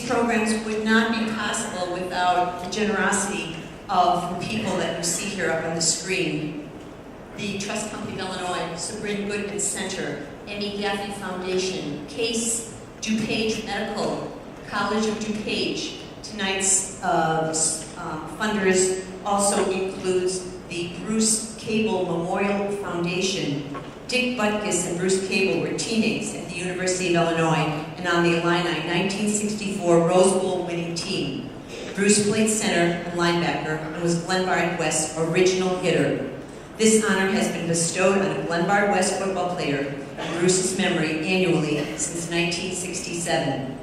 These programs would not be possible without the generosity of the people that you see here up on the screen. The Trust Company of Illinois, Sabrina Goodman Center, Emmy Gaffney Foundation, Case DuPage Medical, College of DuPage. Tonight's funders also includes the Bruce Cable Memorial Foundation. Dick Butkus and Bruce Cable were teammates at the University of Illinois and on the Illini 1964 Rose Bowl winning team. Bruce played center and linebacker and was Glenbard West's original hitter. This honor has been bestowed on a Glenbard West football player in Bruce's memory annually since 1967.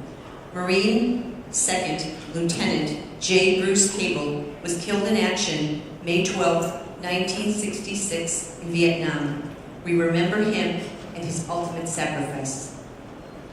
Marine 2nd Lieutenant J. Bruce Cable was killed in action May 12, 1966 in Vietnam. We remember him and his ultimate sacrifice.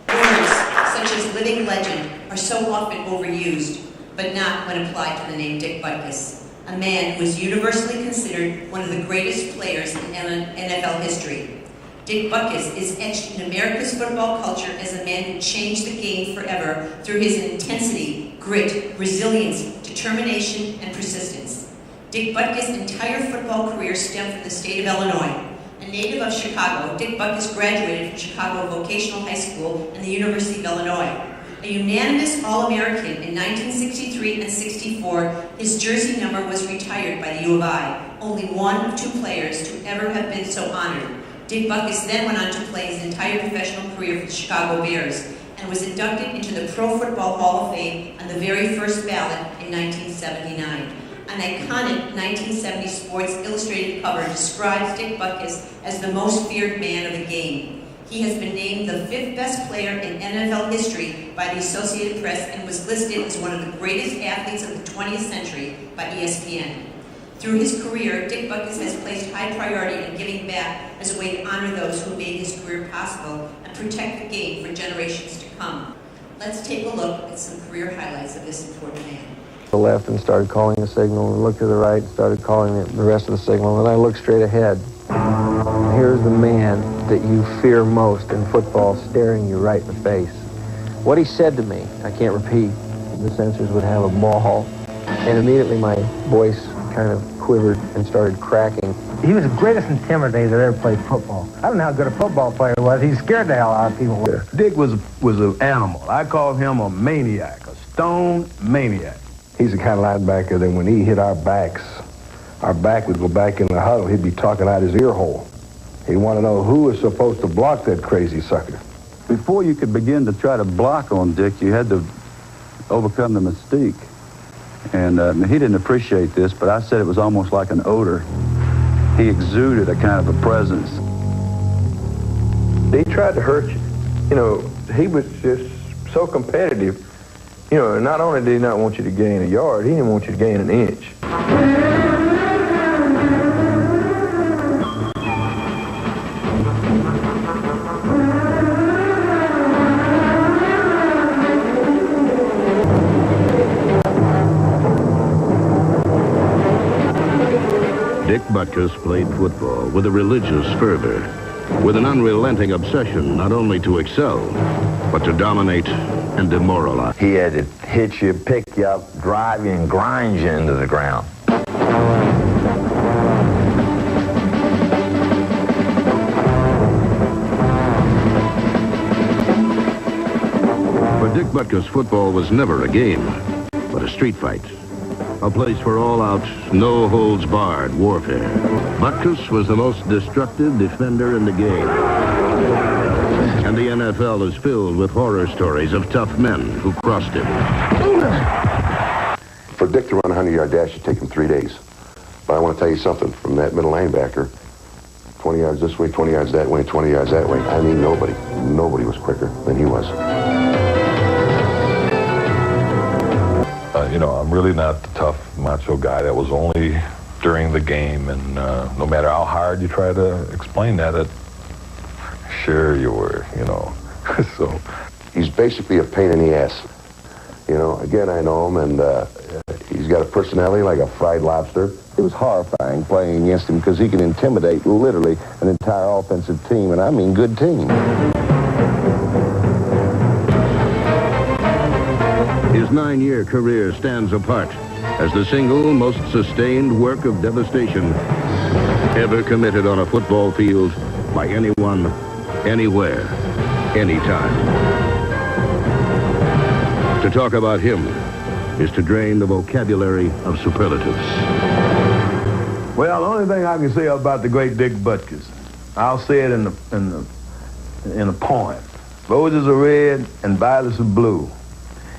Words such as living legend are so often overused, but not when applied to the name Dick Butkus, a man who is universally considered one of the greatest players in NFL history. Dick Butkus is etched in America's football culture as a man who changed the game forever through his intensity, grit, resilience, determination, and persistence. Dick Butkus' entire football career stemmed from the state of Illinois. A native of Chicago, Dick Butkus graduated from Chicago Vocational High School and the University of Illinois. A unanimous All-American in 1963 and 64, his jersey number was retired by the U of I, only one of 2 players to ever have been so honored. Dick Butkus then went on to play his entire professional career for the Chicago Bears and was inducted into the Pro Football Hall of Fame on the very first ballot in 1979. An iconic 1970 Sports Illustrated cover describes Dick Butkus as the most feared man of the game. He has been named the 5th best player in NFL history by the Associated Press and was listed as one of the greatest athletes of the 20th century by ESPN. Through his career, Dick Butkus has placed high priority in giving back as a way to honor those who made his career possible and protect the game for generations to come. Let's take a look at some career highlights of this important man. The left and started calling the signal, and looked to the right and started calling the rest of the signal, and I looked straight ahead. Here's the man that you fear most in football staring you right in the face. What he said to me, I can't repeat. The censors would have a ball, and immediately my voice kind of quivered and started cracking. He was the greatest intimidator that ever played football. I don't know how good a football player he was. He scared the hell out of people. Dick was an animal. I call him a maniac, a stone maniac. He's the kind of linebacker that when he hit our back would go back in the huddle. He'd be talking out his ear hole. He'd want to know who was supposed to block that crazy sucker. Before you could begin to try to block on Dick, you had to overcome the mystique. And he didn't appreciate this, but I said it was almost like an odor. He exuded a kind of a presence. He tried to hurt you. You know, he was just so competitive. You know, not only did he not want you to gain a yard, he didn't want you to gain an inch. Dick Butkus played football with a religious fervor, with an unrelenting obsession not only to excel, but to dominate and demoralize. He had to hit you, pick you up, drive you, and grind you into the ground. For Dick Butkus, football was never a game, but a street fight. A place for all-out, no-holds-barred warfare. Butkus was the most destructive defender in the game. And the NFL is filled with horror stories of tough men who crossed him. For Dick to run a 100-yard dash, it'd take him 3 days. But I want to tell you something. From that middle linebacker, 20 yards this way, 20 yards that way, 20 yards that way. I mean, nobody was quicker than he was. You know, I'm really not the tough, macho guy. That was only during the game, and no matter how hard you try to explain that, sure you were, you know. So he's basically a pain in the ass. You know, again, I know him, and he's got a personality like a fried lobster. It was horrifying playing against him because he can intimidate literally an entire offensive team, and I mean good team. His 9-year career stands apart as the single most sustained work of devastation ever committed on a football field by anyone, anywhere, anytime. To talk about him is to drain the vocabulary of superlatives. Well, the only thing I can say about the great Dick Butkus, I'll say it in a poem. Roses are red and violets are blue.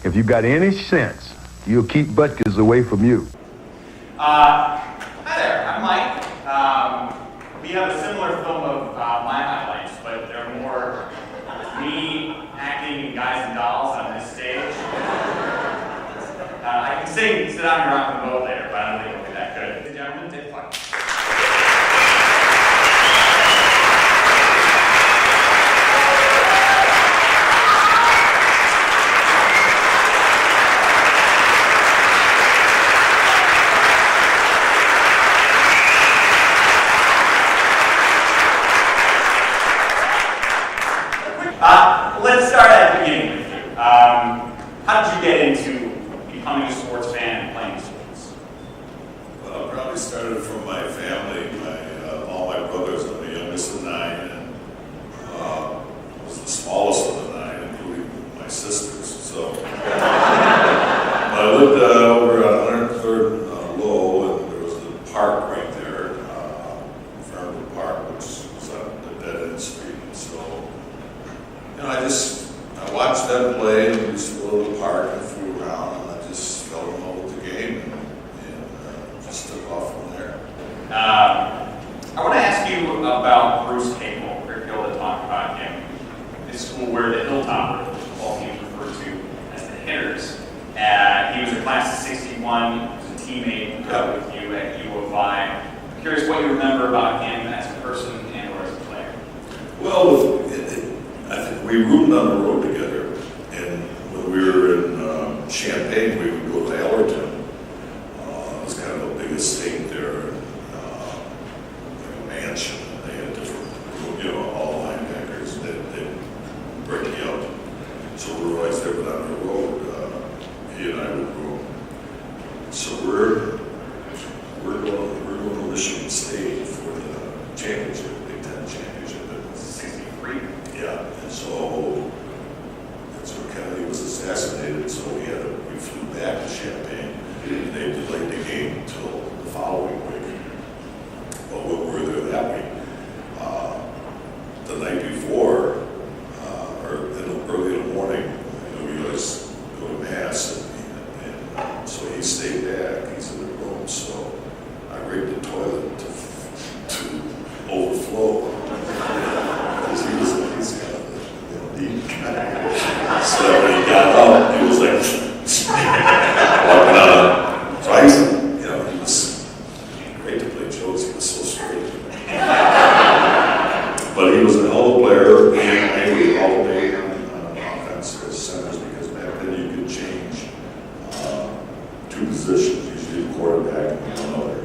If you got any sense, you'll keep Butkus away from you. Hi there, I'm Mike. We have a similar film of my highlights, but they're more me acting in Guys and Dolls on this stage. I can sing Sit Down and Rock the Boat later, but I don't think it'll be that good. Ladies and gentlemen, Dick Butkus. Let's start at the beginning with you. How did you get into becoming a sports fan and playing sports? Well, it probably started from my family. All my brothers, I'm the youngest of 9, and was the smallest of the 9, including my sisters. So I lived over on 103rd Low, and there was a park right there, Fernwood Park, which was on the dead-end street. So I watched them play, and we used to go to the park and flew around, and I just fell in love with the game and just took off from there. I want to ask you about Bruce Capel. We're going to talk about him. This school where the Hilltoppers, the football team is referred to as the Hitters. He was a class of 61, he was a teammate with you at U of I. I'm curious what you remember about him as a person and or as a player. Well, I think we roomed on the road together, and when we were in Champaign, we would go to Allerton. It was kind of a big estate there, like a mansion, and they had different, all linebackers that break you up. So we were always there, but on the road, he and I would room. So we're going to Michigan State for the championship, Big Ten championship in '63. Yeah, and so Kennedy was assassinated, so we flew back to Champaign, and they delayed the game until the following week. Well, we were there that week. The night before, or early in the morning, we always go to mass, and so he stayed back. He's in the room, so I rigged the toilet to overflow. He's kind of deep guy. So when he got up, he was like walking out. So I used to, he was great to play jokes. He was so straight. But he was an old player, and he all day on offense as centers, because back then you could change 2 positions, usually the quarterback and another.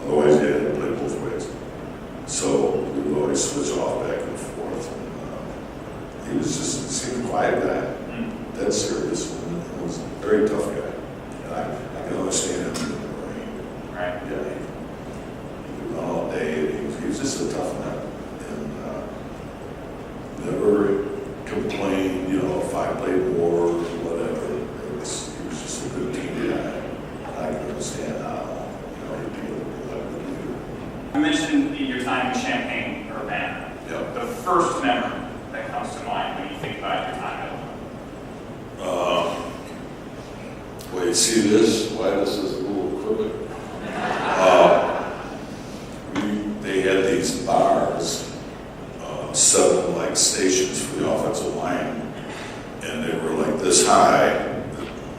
Otherwise, you had to play both ways. So we would always switch off back and forth. He was just seemed a quiet guy, dead serious, and he was a very tough guy. And I can understand him in the rain. Right. Yeah, he would run all day, and he was just a tough man. And never complained, if I played more or whatever. He was just a good team guy. I can understand how, he'd be a good leader. You mentioned your time in Champaign, Urbana. Yep. The first memory that comes to mind when you think about your time at Wait, see this? Why this is a little crooked? They had these bars, 7 like stations for the offensive line, and they were like this high.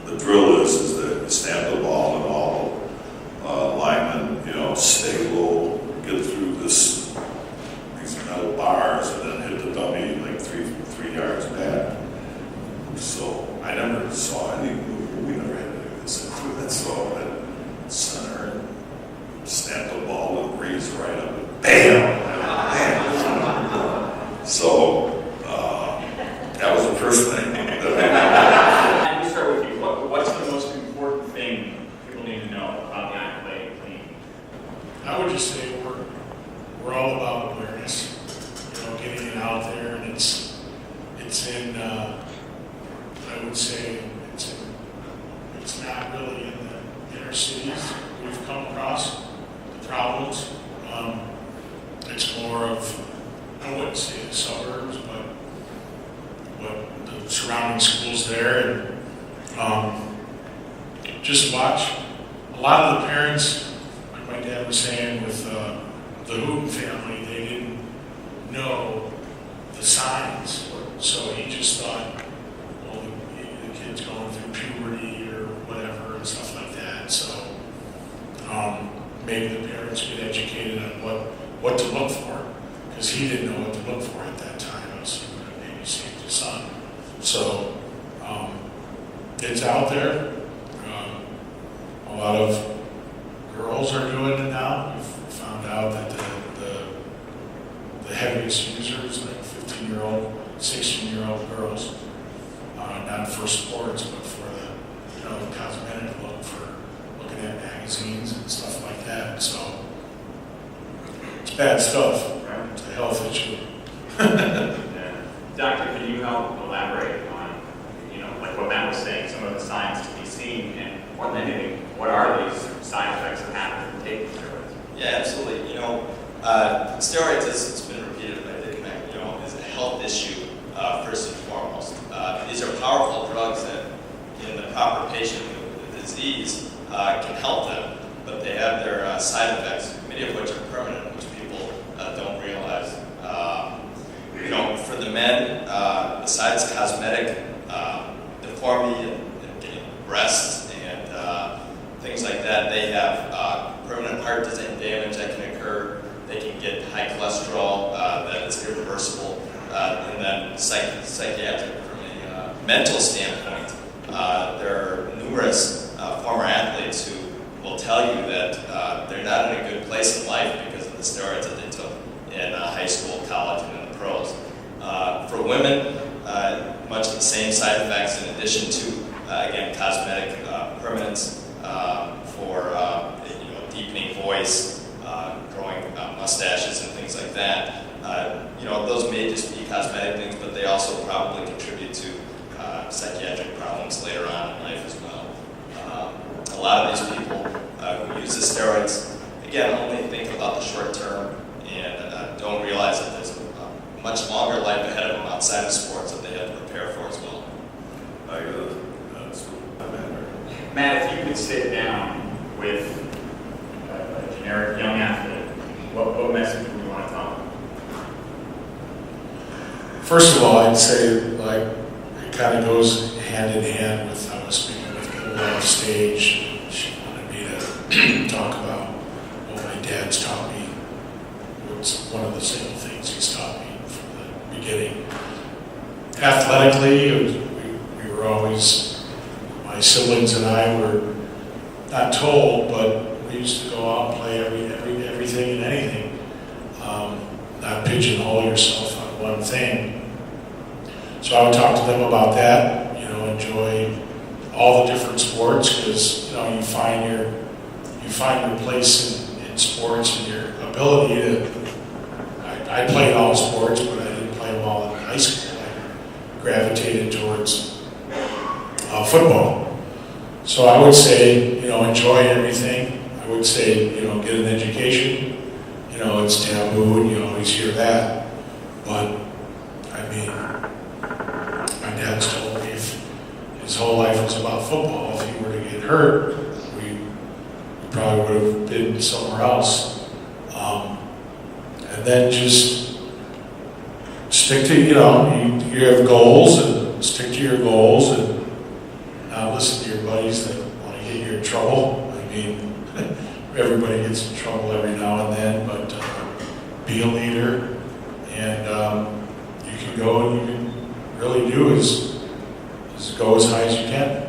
The drill is that you snap the ball and all linemen, stay low, get through these metal bars, and then hit the dummy like 3 yards back. So I never saw any. We never had any of this. So that center and snap the ball and raise right up and bam, bam. So that was the first thing that I would say it's not really in the inner cities we've come across the problems. It's more of, I wouldn't say the suburbs, but the surrounding schools there. And just watch. A lot of the parents, like my dad was saying with the Hooten family, they didn't know the signs. So he just thought, well, the kid's going through puberty or whatever and stuff like that. So maybe the parents get educated on what to look for, because he didn't know what to look for at that time. I was babysitting his son. So it's out there. A lot of girls are doing it now. We've found out that the heaviest users, like 15-year-old, 16-year-old girls, not for sports, but for the cosmetic look, for looking at magazines and stuff like that. So it's bad stuff. It's a health issue. Yeah. Doctor, can you help elaborate on, like what Matt was saying, some of the signs to be seen, and more than anything, what are these side effects that happen from taking steroids? Yeah, absolutely. Steroids, as it's been repeated by Dick Mack, is a health issue first and foremost. These are powerful drugs that, in the proper patient with the disease, can help them, but they have their side effects, many of which are permanent, which people don't realize. For the men, besides cosmetic deformity and getting breasts and things like that, they have permanent heart disease damage that can occur. They can get high cholesterol that is irreversible, and then psychiatric from a mental standpoint. There are numerous former athletes who will tell you that they're not in a good place in life because of the steroids that they took in high school, college, and in the pros. For women, much of the same side effects in addition to, again, cosmetic permanence for deepening voice, growing mustaches and things like that. Those may just be cosmetic things, but they also probably contribute to psychiatric problems later on in life as well. A lot of these people who use the steroids, again, only think about the short term and don't realize that there's a much longer life ahead of them outside of sports that they have to prepare for as well. Matt, if you could sit down with a generic young athlete, what message would you want to tell them? First of all, I'd say it kind of goes hand in hand with, I was speaking with people on stage. She wanted me to talk about what my dad's taught me. It's one of the single things he's taught me from the beginning. Athletically, we were always, my siblings and I were not told, but we used to go out and play everything and anything. Not pigeonhole yourself on one thing. So I would talk to them about that, enjoy all the different sports, because you find your place in sports and your ability to. I played all sports, but I didn't play them all in high school. I gravitated towards football. So I would say, enjoy everything. I would say, get an education. It's taboo, and you always hear that. But my dad's told me if his whole life was about football, if he were to get hurt, we probably would have been somewhere else. And then just stick to, you have goals, and stick to your goals, and not listen to your buddies that want to get you in trouble. Everybody gets in trouble every now and then, but be a leader, and you can go and you can really do is go as high as you can.